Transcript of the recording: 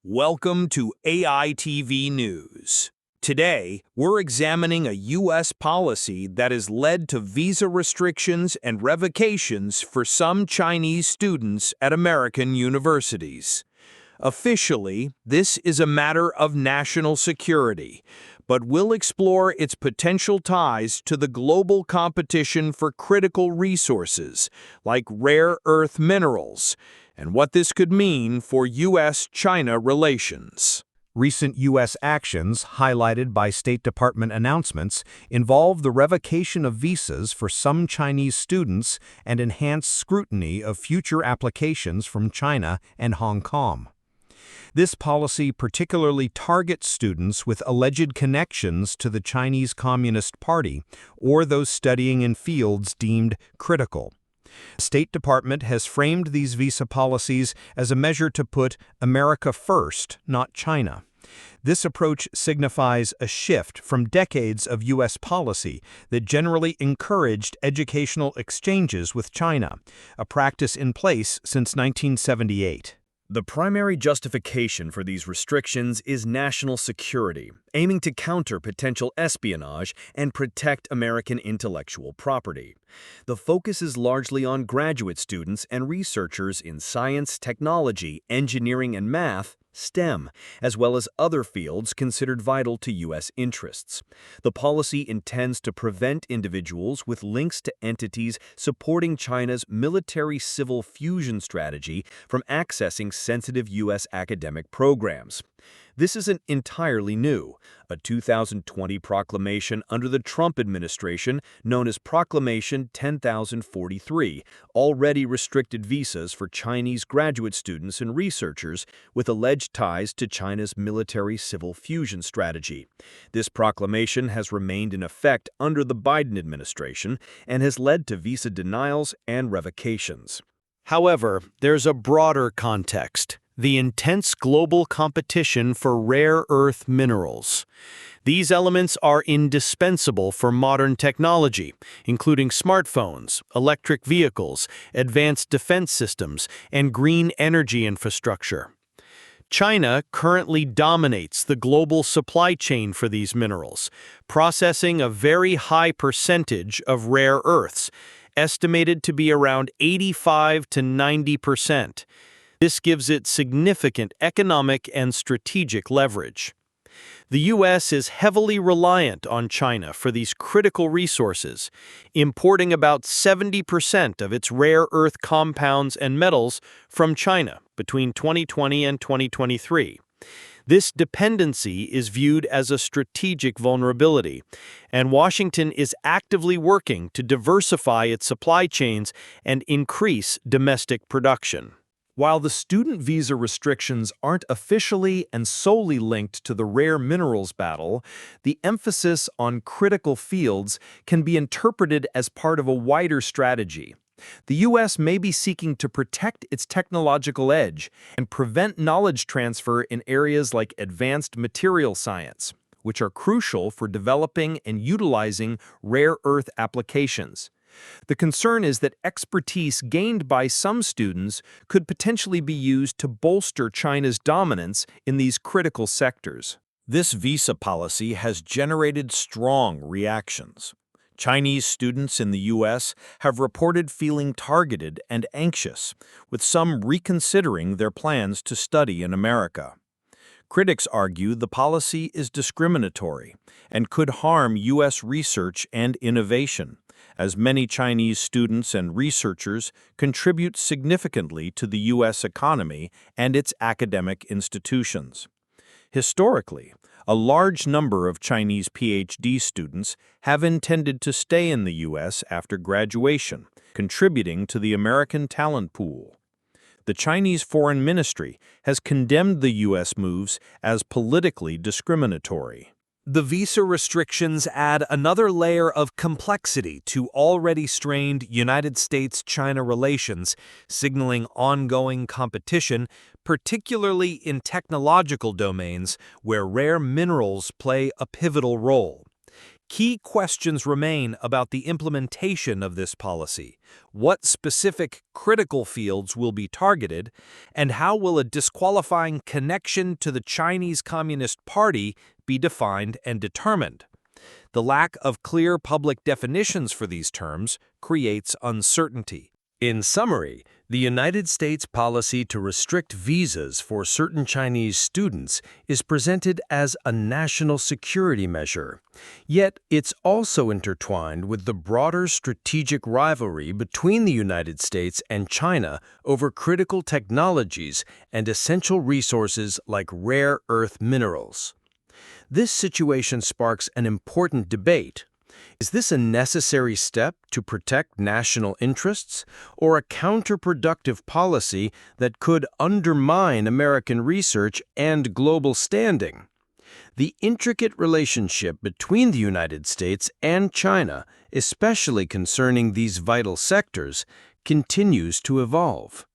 Welcome to AITV News. Today, we're examining a U.S. policy that has led to visa restrictions and revocations for some Chinese students at American universities. Officially, this is a matter of national security, but we'll explore its potential ties to the global competition for critical resources, like rare earth minerals, and what this could mean for U.S.-China relations. Recent U.S. actions, highlighted by State Department announcements, involve the revocation of visas for some Chinese students and enhanced scrutiny of future applications from China and Hong Kong. This policy particularly targets students with alleged connections to the Chinese Communist Party or those studying in fields deemed critical. The State Department has framed these visa policies as a measure to put America first, not China. This approach signifies a shift from decades of U.S. policy that generally encouraged educational exchanges with China, a practice in place since 1978. The primary justification for these restrictions is national security, aiming to counter potential espionage and protect American intellectual property. The focus is largely on graduate students and researchers in science, technology, engineering, and math, STEM, as well as other fields considered vital to U.S. interests. The policy intends to prevent individuals with links to entities supporting China's military-civil fusion strategy from accessing sensitive U.S. academic programs. This isn't entirely new. A 2020 proclamation under the Trump administration, known as Proclamation 10,043, already restricted visas for Chinese graduate students and researchers with alleged ties to China's military-civil fusion strategy. This proclamation has remained in effect under the Biden administration and has led to visa denials and revocations. However, there's a broader context: the intense global competition for rare earth minerals. These elements are indispensable for modern technology, including smartphones, electric vehicles, advanced defense systems, and green energy infrastructure. China currently dominates the global supply chain for these minerals, processing a very high percentage of rare earths, estimated to be around 85 to 90%. This gives it significant economic and strategic leverage. The U.S. is heavily reliant on China for these critical resources, importing about 70% of its rare earth compounds and metals from China between 2020 and 2023. This dependency is viewed as a strategic vulnerability, and Washington is actively working to diversify its supply chains and increase domestic production. While the student visa restrictions aren't officially and solely linked to the rare minerals battle, the emphasis on critical fields can be interpreted as part of a wider strategy. The U.S. may be seeking to protect its technological edge and prevent knowledge transfer in areas like advanced material science, which are crucial for developing and utilizing rare earth applications. The concern is that expertise gained by some students could potentially be used to bolster China's dominance in these critical sectors. This visa policy has generated strong reactions. Chinese students in the U.S. have reported feeling targeted and anxious, with some reconsidering their plans to study in America. Critics argue the policy is discriminatory and could harm U.S. research and innovation, as many Chinese students and researchers contribute significantly to the U.S. economy and its academic institutions. Historically, a large number of Chinese PhD students have intended to stay in the U.S. after graduation, contributing to the American talent pool. The Chinese Foreign Ministry has condemned the U.S. moves as politically discriminatory. The visa restrictions add another layer of complexity to already strained United States-China relations, signaling ongoing competition, particularly in technological domains where rare minerals play a pivotal role. Key questions remain about the implementation of this policy. What specific critical fields will be targeted, and how will a disqualifying connection to the Chinese Communist Party be defined and determined? The lack of clear public definitions for these terms creates uncertainty. In summary, the United States policy to restrict visas for certain Chinese students is presented as a national security measure. Yet, it's also intertwined with the broader strategic rivalry between the United States and China over critical technologies and essential resources like rare earth minerals. This situation sparks an important debate. Is this a necessary step to protect national interests, or a counterproductive policy that could undermine American research and global standing? The intricate relationship between the United States and China, especially concerning these vital sectors, continues to evolve.